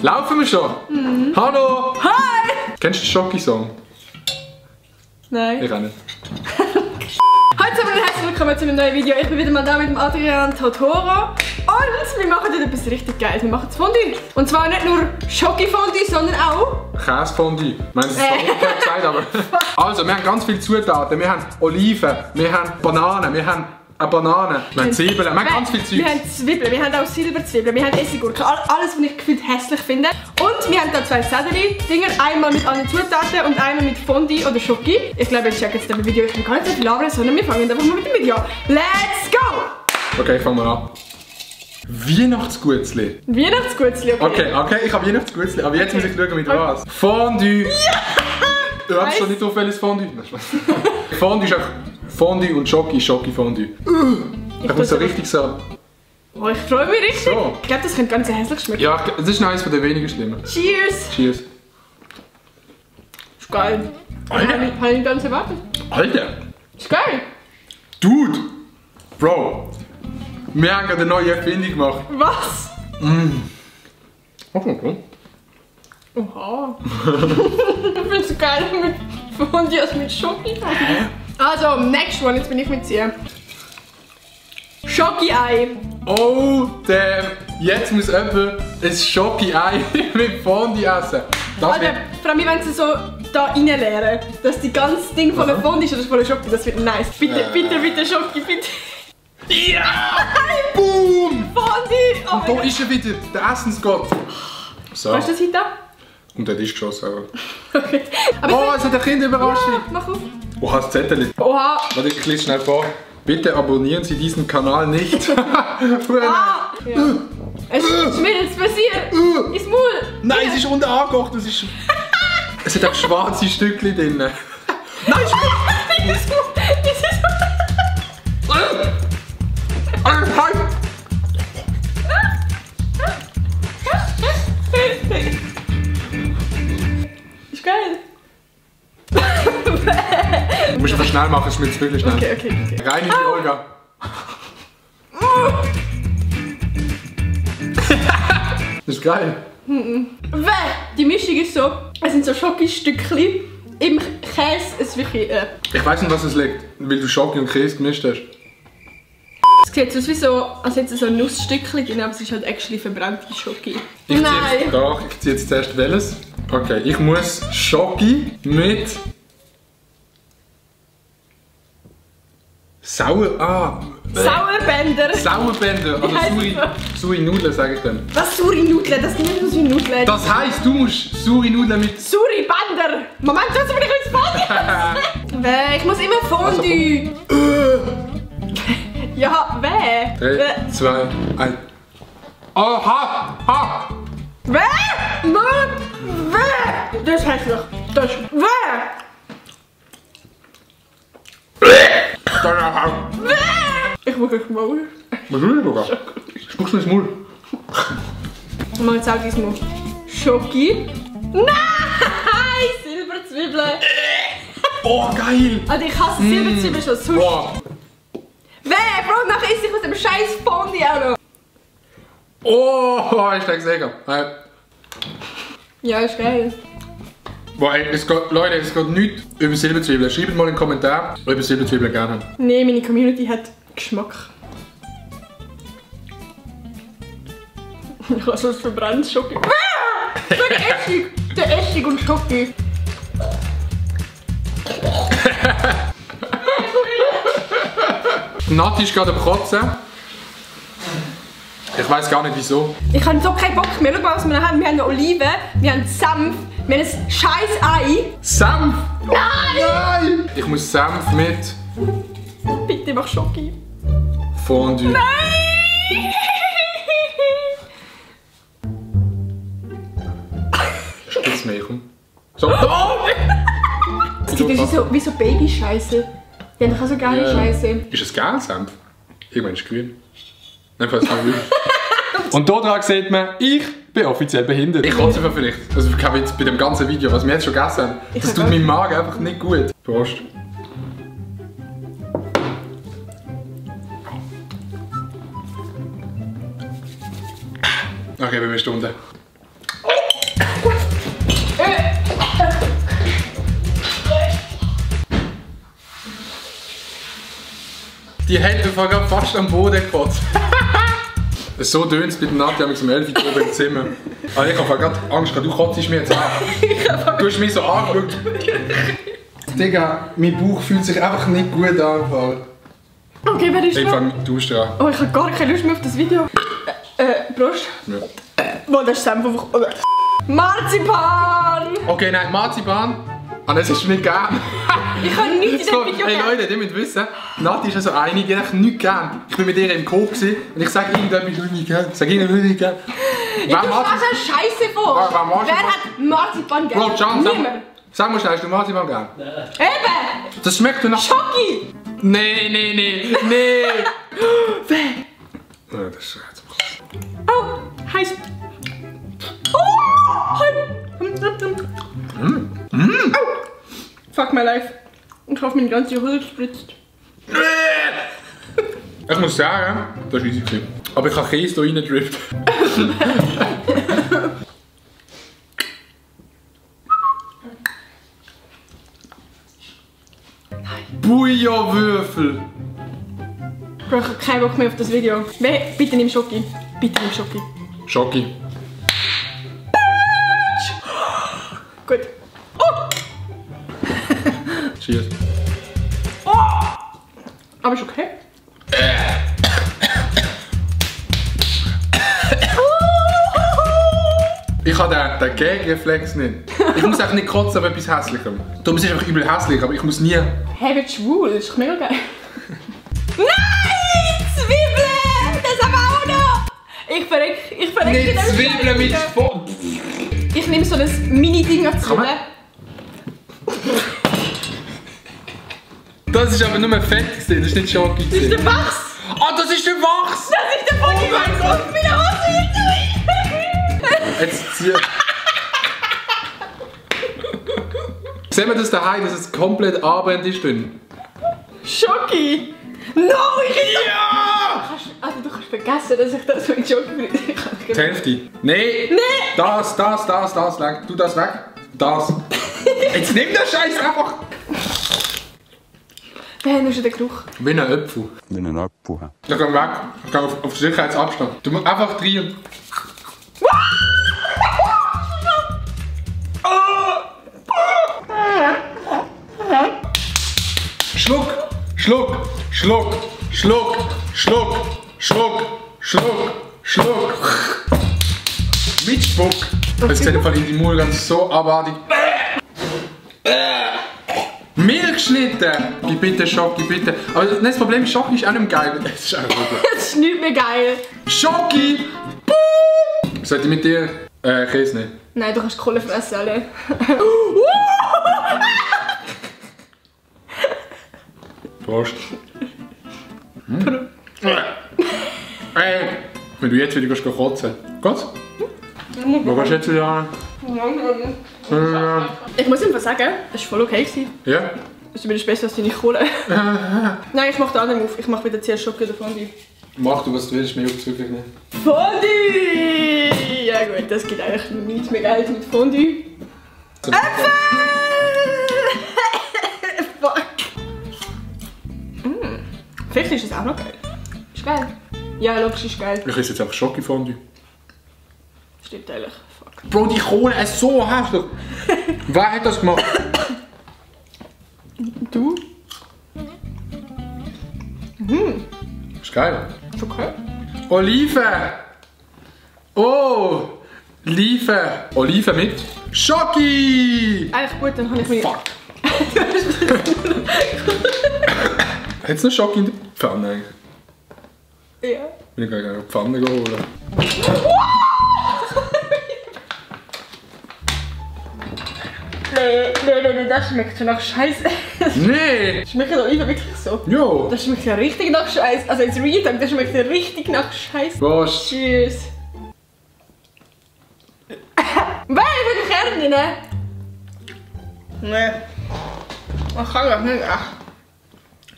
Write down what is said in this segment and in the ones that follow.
Laufen wir schon? Mhm. Hallo! Hi! Kennst du den Schoki-Song? Nein. Ich auch nicht. Hallo zusammen und herzlich willkommen zu einem neuen Video. Ich bin wieder mal da mit dem Adrian Totoro. Und wir machen heute etwas richtig Geiles. Wir machen das Fondue. Und zwar nicht nur Schoki-Fondue, sondern auch... Käsefondue. Ich meine, das ist zwar umgekehrt gesagt, aber... Also, wir haben ganz viele Zutaten. Wir haben Oliven, wir haben Bananen, wir haben eine Banane, wir haben Zwiebeln, wir haben ganz viel Zeug. Wir haben Zwiebeln, wir haben auch Silberzwiebeln, wir haben Essiggurken, alles, was ich gefühlt hässlich finde. Und wir haben da zwei Zettel-Dinger, einmal mit allen Zutaten und einmal mit Fondue oder Schoki. Ich glaube, jetzt checken jetzt das Video. Ich kann gar nicht so viel labern, sondern wir fangen einfach mal mit dem Video an. Let's go! Okay, fangen wir an. Weihnachtsgutzli. Weihnachtsgutzli, okay. Okay, ich habe Weihnachtsgutzli, aber jetzt muss ich schauen, mit was. Fondue. Ja! Du hast schon nicht so vieles Fondue. Fondue ist auch Fondue und Schoki, Schoki-Fondue. Ich muss so richtig so... Oh, ich freue mich richtig. So. Ich glaube, das könnte ganz hässlich schmecken. Ja, das ist eines der weniger schlimmen. Cheers! Cheers. Ist geil. Alter! Habe ich nicht ganz erwartet. Alter! Ist geil. Dude! Bro! Wir haben gerade eine neue Erfindung gemacht. Was? Okay. Oha. Ich finde es geil mit Fondue als mit Schoki. Also, next one, jetzt bin ich mit dir. Schoki-Ei. Oh, damn! Jetzt muss jemand ein Schoki-Ei mit Fondue essen. Das Alter, vor allem wenn sie so da reinleeren, dass die ganze Ding von der Fondue ist oder von der Schoki, das wird nice. Bitte, bitte, Schoki, bitte. Ja! Boom! Fondue! Oh Und da ist er wieder, der Essensgott. So. Hast du das hinter? Und der Tisch geschossen. Okay. Oh, es hat ein Kind überrascht. Ja, mach auf. Wo hast du das Zettel? Oha. Warte, ich lese schnell vor. Bitte abonnieren Sie diesen Kanal nicht. Ah! Ja. Es ist mir jetzt passiert. Ins Maul. Nein, es ist unten angekocht. Es ist... es hat auch schwarze Stückchen drin. Nein, Das ist ist geil. Du musst aber schnell machen, es schmilzt wirklich schnell. Okay. Rein in die Olga. Das ist geil. Die Mischung ist so, es sind so Schokostückchen im Käse, es ist wirklich... Ich weiss nicht, was es liegt, weil du Schoki und Käse gemischt hast. Es sieht aus wie so, als hätte es so Nussstückchen drin, aber es ist halt actually verbrannte Schoki. Ich ziehe jetzt zuerst welches. Okay, ich muss Schoki mit... Sauerbänder. Sauerbänder, also saure Nudeln, sage ich dann. Was, saure Nudeln? Das sind nicht nur saure Nudeln. Das heisst, du musst saure Nudeln mit... Saure Bänder! Moment, sonst bin ich ins Fondue! Ich muss immer Fondue! Ja, weh! 3, 2, 1... Oh, ha! Weh! Weh! Das ist hässlich. Das ist... Weh! Ich muss ins Maul. Was will ich sogar? Spuckst du ins Maul? Ich mache jetzt auch ins Maul. Schoki. Nein! Silberzwiebeln. Oh, geil! Alter, ich hasse Silberzwiebeln schon sonst. Boah. Weh, Bro, nachher esse ich aus dem scheiß Fondue auch noch. Oh, ist der gesehen. Ja, ist geil. Boah, ey, Leute, es geht nichts über Silberzwiebeln. Schreibt mal in den Kommentaren, ob ihr Silberzwiebeln gerne habt. Nee, meine Community hat Geschmack. Ich habe so ein verbranntes Schoki. Der Essig und Schoki. Nati ist gerade am Kotzen. Ich weiß gar nicht wieso. Ich habe so keinen Bock mehr. Schau mal, was wir haben. Wir haben Oliven, wir haben Senf, wir haben ein scheiß Ei. Senf! Nein! Ich muss Senf mit Bitte mach Schoki. Fondue. Nein! Spitzmilch. So. Es gibt wie so Babyscheiße. Die haben doch auch so geile Scheiße. Ist es gel Senf? Irgendwann ist es grün. Nein, falls nicht. Und hier dran sieht man, ich bin offiziell behindert. Ich kotze einfach vielleicht. Also ich habe jetzt bei dem ganzen Video, was wir jetzt schon gegessen haben, das tut meinem Magen einfach nicht gut. Prost. Okay, bei mir Stunde. Die Hände fangen fast am Boden gekotzt. So tönt es bei der Nadja mit dem 11 Uhr im Zimmer. Also ich habe gerade Angst, du kotzt mir jetzt an. Du hast mich so angeschaut. Digga, mein Bauch fühlt sich einfach nicht gut an. Okay, wer ist ich noch? fange mit Duschen an. Oh, ich habe gar keine Lust mehr auf das Video. Prost. Ja. Boah, das ist einfach... Marzipan! Okay, nein, Marzipan. Ah, das hast du nicht gern. Ich kann nichts in dem Video Hey gern. Leute, ihr müsst wissen, Nati ist also eine, die einfach nichts gern. Ich bin mit ihr im Coop und ich sage irgendetwas nicht gern. Sag irgendetwas nicht gern. Ich tue fast eine Scheiße vor. Wer hat Marzipan gern? Bro, Can, Niemand. sag mal schnell, hast du Marzipan gern? Eben! Das schmeckt nach... Schoki! Nee. Wer? Ja, das ist jetzt krass. Oh, heiß. Oh! Oh! Fuck my life. Ich hoffe, meine ganze Hose spritzt. Ich muss sagen, das war easy. Aber ich habe Käse hier reingedrippt. Bouillonwürfel. Bro, ich habe keinen Bock mehr auf das Video. Bitte nimm Schoki. Bitte nimm Schoki. Schoki. Gut. Oh! Cheers. Oh! Aber ist okay. Ich habe den Gegenreflex nicht. Ich muss einfach nicht kotzen, aber etwas Hässlichem. Darum ist es einfach übel hässlich, aber ich muss nie... Hey, wird schwul, das ist doch mega geil. Nein! Zwiebeln! Das haben wir auch noch! Ich verreck Nicht Zwiebeln mit Sport! Ich nehme so ein Mini-Ding auf Zwiebeln. Das ist aber nur Fett gewesen, das ist nicht Schoki. Das ist der Wachs! Ah, das ist der Wachs! Das ist der Funny! Oh mein Gott, meine Hose ist durch! Jetzt zieh... Sehen wir das daheim, dass es komplett abend ist drin? Schoki! No, Ja! Also du kannst vergessen, dass ich das so in Schoki bringe. Die Hälfte. Nein! Nee! Das, lang. Tu das weg. Das. Jetzt nimm den Scheiß einfach! Nein, nur schon der Geruch. Wie ein Apfel. Wie ein Apfel. Ich gehe weg. Ich gehe auf Sicherheitsabstand. Du musst einfach rein. Schluck. Mit Spuck. Das sieht einfach in die Mund ganz so abartig. Milchschnitte! Gib bitte Schoki, bitte. Aber das Problem ist, Schoki ist auch nicht geil. Das ist einfach gut. Das ist nicht mehr geil. Schoki! Sollte ich mit dir Käse nehmen? Nein, du kannst Kohle fressen, alle. Prost. Ey, wenn du jetzt wieder kotzen gehst. Wo gehst du jetzt wieder an? Ich muss einfach sagen, es war voll okay. Ja? Das ist zumindest besser als deine Kohle. Nein, ich mache den anderen auf. Ich mache wieder zuerst Schoki oder Fondue. Mach du, was du willst, mir juckt es wirklich nicht. Fondue! Ja gut, das gibt eigentlich nichts mehr Geld mit Fondue. Äpfel! Fuck! Vielleicht ist es auch noch geil. Ist geil. Ja, logisch ist geil. Ich esse jetzt einfach Schoki-Fondue. Stimmt eigentlich. Fuck. Bro, die Kohle ist so heftig. Wer hat das gemacht? Du? Ist geil. Ist okay. Oliven! Oh! Oliven mit Schoki! Eigentlich gut, dann habe ich mich... Fuck! Hat es noch Schoki in der Pfanne eigentlich? Ja. Bin ich gleich eine Pfanne geholt. Nein, das schmeckt schon nach Scheiße. Nee! Schmeckt doch Oliven wirklich so? Jo! Das schmeckt ja richtig nach Scheiße. Also jetzt Real Talk, das schmeckt ja richtig nach Scheiße. Prost! Cheers. Wer will Kerne, ne? Nee. Ich kann das nicht. Ach.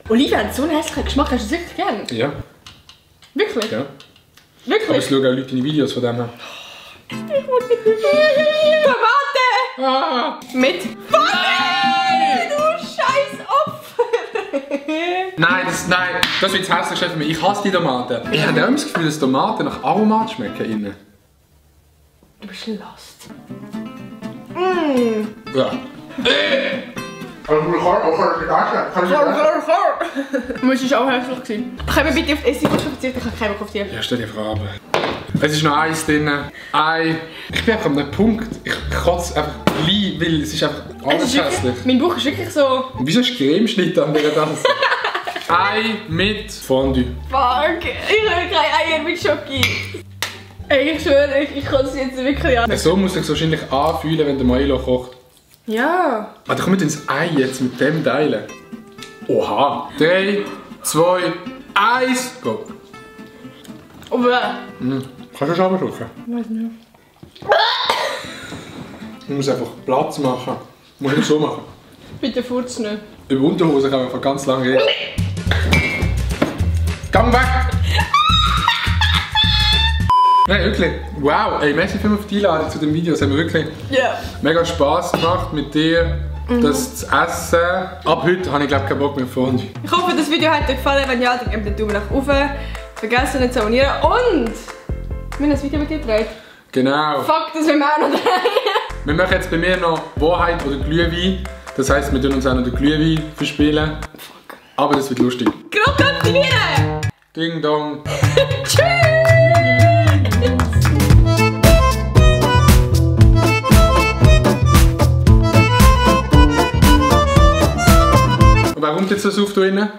Oliven hat so einen hässlichen Geschmack, hast du das wirklich gern? Ja, Wirklich? ja. Aber Wirklich? ich schaue auch Leute in die Videos von dem her. Tomate! Ah! Mit Fondue! Du scheiß Opfer! Nein, das. Nein! Das wird das Hässlichste für mich. Ich hasse die Tomaten. Ich habe auch das Gefühl, dass Tomaten nach Aromat schmecken innen. Du bist lost. Ja. Muss ich auch hässlich sein. Können wir bitte auf Essiggurke verzichten? Ich habe keinen Bock auf die. Ja, stell dir vor. Es ist noch eins drin. Ich bin einfach an einem Punkt. Ich kotze einfach gleich, weil es ist einfach alles hässlich. Mein Bauch ist wirklich so... Wieso ist Cremeschnitt an dieser Tasse? Ei mit Fondue. Fuck, ich habe keine Eier mit Schoki. Ey, ich schwöre, ich kann es jetzt wirklich an. So muss ich es wahrscheinlich anfühlen, wenn der Milo kocht. Ja. Ah, dann kommen wir ins Ei jetzt mit dem teilen. Oha. 3, 2, 1, go. Kannst du schon abdrücken? Weiß nicht. Ich muss einfach Platz machen. Muss ich so machen? Bitte furz nicht. Über Unterhose kann man einfach ganz lange reden. Gang weg! Nein, wirklich. Wow, ey, merci vielmals für die Einladung zu dem Video. Es hat mir wirklich mega Spass gemacht mit dir, das zu essen. Ab heute habe ich glaube keinen Bock mehr auf Fondue. Ich hoffe, das Video hat euch gefallen. Wenn ja, dann gebt den Daumen nach oben. Vergesst nicht zu abonnieren. Und wir haben ein Video mit dir gedreht. Genau. Fuck, das will wir auch noch drehen. Wir machen jetzt bei mir noch Wahrheit oder Glühwein. Das heisst, wir tun uns auch noch den Glühwein verspielen. Fuck. Aber das wird lustig. Glocke aktivieren! Ding dong. Tschüss! Und warum jetzt das auf da drinnen?